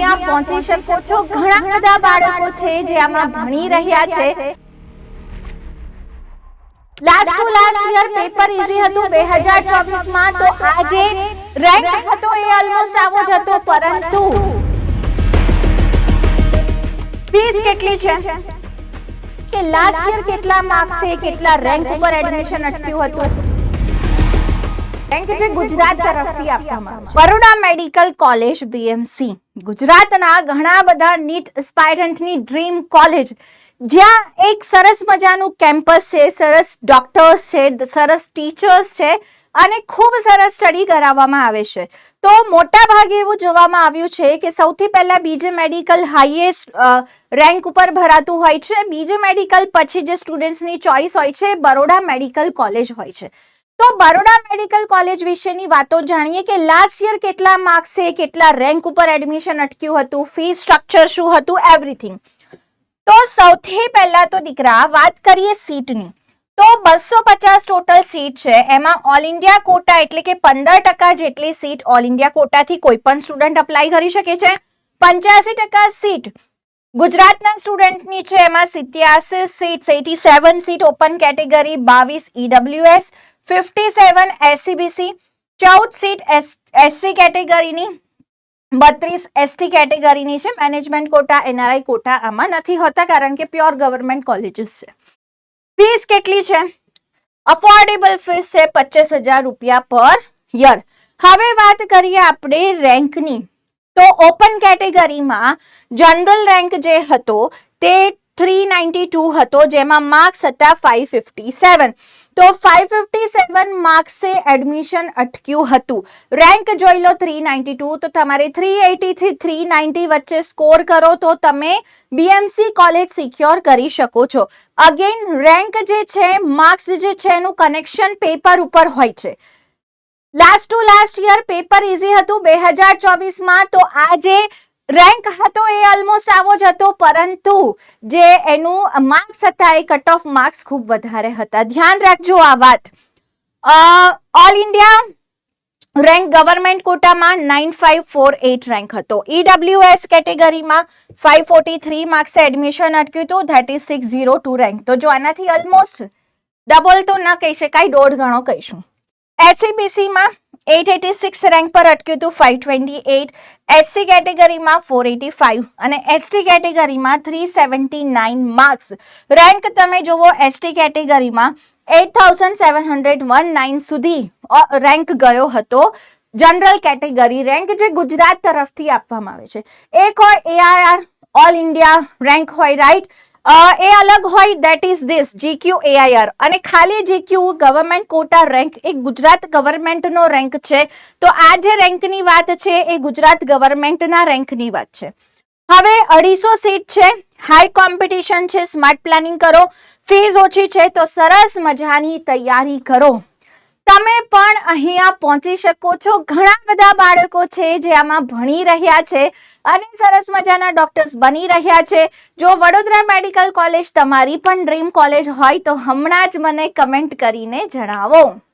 અહીંયા પહોંચી શકો છો। ઘણા બધા બાળકો છે જે આમાં ભણી રહ્યા છે। Last two last year paper easy હતું 2024 માં, તો આજે રેન્ક હતો એ ઓલમોસ્ટ આવો જ હતો, પરંતુ ફીસ કેટલી છે કે લાસ્ટ યર કેટલા માર્ક્સ છે, કેટલા રેન્ક ઉપર એડમિશન અટક્યું હતું। રેન્ક જે ગુજરાત તરફથી આપવામાં આવે છે, બરોડા મેડિકલ કોલેજ BMC ગુજરાતના ઘણા બધા નીટ એસ્પાયરન્ટની ડ્રીમ કોલેજ, જ્યાં એક સરસ મજાનું કેમ્પસ છે, સરસ ડોક્ટર્સ છે, સરસ ટીચર્સ છે અને ખૂબ સરસ સ્ટડી કરાવવામાં આવે છે। તો મોટા ભાગે એવું જોવામાં આવ્યું છે કે સૌથી પહેલા બીજે મેડિકલ હાઈએસ્ટ રેન્ક ઉપર ભરાતું હોય છે, બીજે મેડિકલ પછી જે સ્ટુડન્ટ્સની ચોઇસ હોય છે બરોડા મેડિકલ કોલેજ હોય છે। તો બરોડા મેડિકલ કોલેજ વિશેની વાતો જાણીએ કે લાસ્ટ યર કેટલા માર્ક્સ છે, કેટલા રેન્ક ઉપર એડમિશન અટક્યું હતું, ફી સ્ટ્રક્ચર શું હતું, એવરીથિંગ। તો સૌથી પહેલા તો દીકરા વાત કરીએ સીટની, તો 250 ટોટલ સીટ છે। એમાં ઓલ ઇન્ડિયા કોટા એટલે કે 15% જેટલી સીટ ઓલ ઇન્ડિયા કોટાથી કોઈ પણ સ્ટુડન્ટ અપ્લાય કરી શકે છે। 85% સીટ ગુજરાતના સ્ટુડન્ટની છે, એમાં 87 seat 87 seat open category, 22 EWS, 57 SCBC, 14 seat SC કેટેગરીની, 32 ST કેટેગરીની છે। મેનેજમેન્ટ કોટા, NRI કોટા આમાં નથી હોતા કારણ કે પ્યોર ગવર્મેન્ટ કોલેજીસ છે। ફીસ કેટલી છે? અફોર્ડેબલ ફીસ છે 25,000 રૂપિયા પર યર। હવે વાત કરીએ આપણે રેન્કની, તો ઓપન કેટેગરીમાં જનરલ રેન્ક જે હતો તે 392 હતો, જેમાં માર્ક્સ હતા 557। તો 557 માર્ક્સે એડમિશન અટક્યું હતું। રેન્ક જોઈ લો 392, તો તમારે 380 થી 390 વચ્ચે સ્કોર કરો તો તમે BMC કોલેજ સિક્યોર કરી શકો છો। અગેન રેન્ક જે છે, માર્ક્સ જે છે એનું કનેક્શન પેપર ઉપર હોય છે। Last two last year paper easy હતું 2024 માં, તો આજે રેન્ક હતો એ ઓલમોસ્ટ આવો જ હતો, પરંતુ જે એનું માર્ક્સ હતા એ કટ ઓફ માર્ક્સ ખૂબ વધારે હતા। ધ્યાન રાખજો આ વાત। ઓલ ઇન્ડિયા રેન્ક ગવર્મેન્ટ કોટામાં 9548 રેન્ક હતો, EWS કેટેગરીમાં 543 માર્ક્સે એડમિશન અટક્યું હતું, ધેટ ઇઝ 602 રેન્ક। તો જો આનાથી ઓલમોસ્ટ ડબલ તો ન કહી શકાય, 1.5 ગણો કહીશું। SCBC માં 886 રેન્ક પર અટક્યું હતું, 528, SC કેટેગરીમાં 485 અને ST કેટેગરીમાં 379 માર્ક્સ। રેન્ક તમે જુઓ, ST કેટેગરીમાં 8719 સુધી રેન્ક ગયો હતો। જનરલ કેટેગરી રેન્ક જે ગુજરાત તરફથી આપવામાં આવે છે, એક હોય AIR ઓલ ઇન્ડિયા રેન્ક હોય, રાઈટ, એ અલગ હોય, that is this GQ AIR, અને ખાલી GQ ગવર્મેન્ટ કોટા રેન્ક એ ગુજરાત ગવર્મેન્ટનો રેન્ક છે। તો આ જે રેન્કની વાત છે એ ગુજરાત ગવર્મેન્ટના રેન્કની વાત છે। હવે 250 સીટ છે, હાઈ કોમ્પિટિશન છે, સ્માર્ટ પ્લાનિંગ કરો, ફીસ ઓછી છે, તો સરસ મજાની તૈયારી કરો। તમે પણ અહીંયા પહોંચી શકો છો। ઘણા બધા બાળકો છે જે આમાં ભણી રહ્યા છે અને સરસ મજાના ડોક્ટર્સ બની રહ્યા છે। જો વડોદરા મેડિકલ કોલેજ તમારી પણ ડ્રીમ કોલેજ હોય તો હમણાં જ મને કમેન્ટ કરીને જણાવો।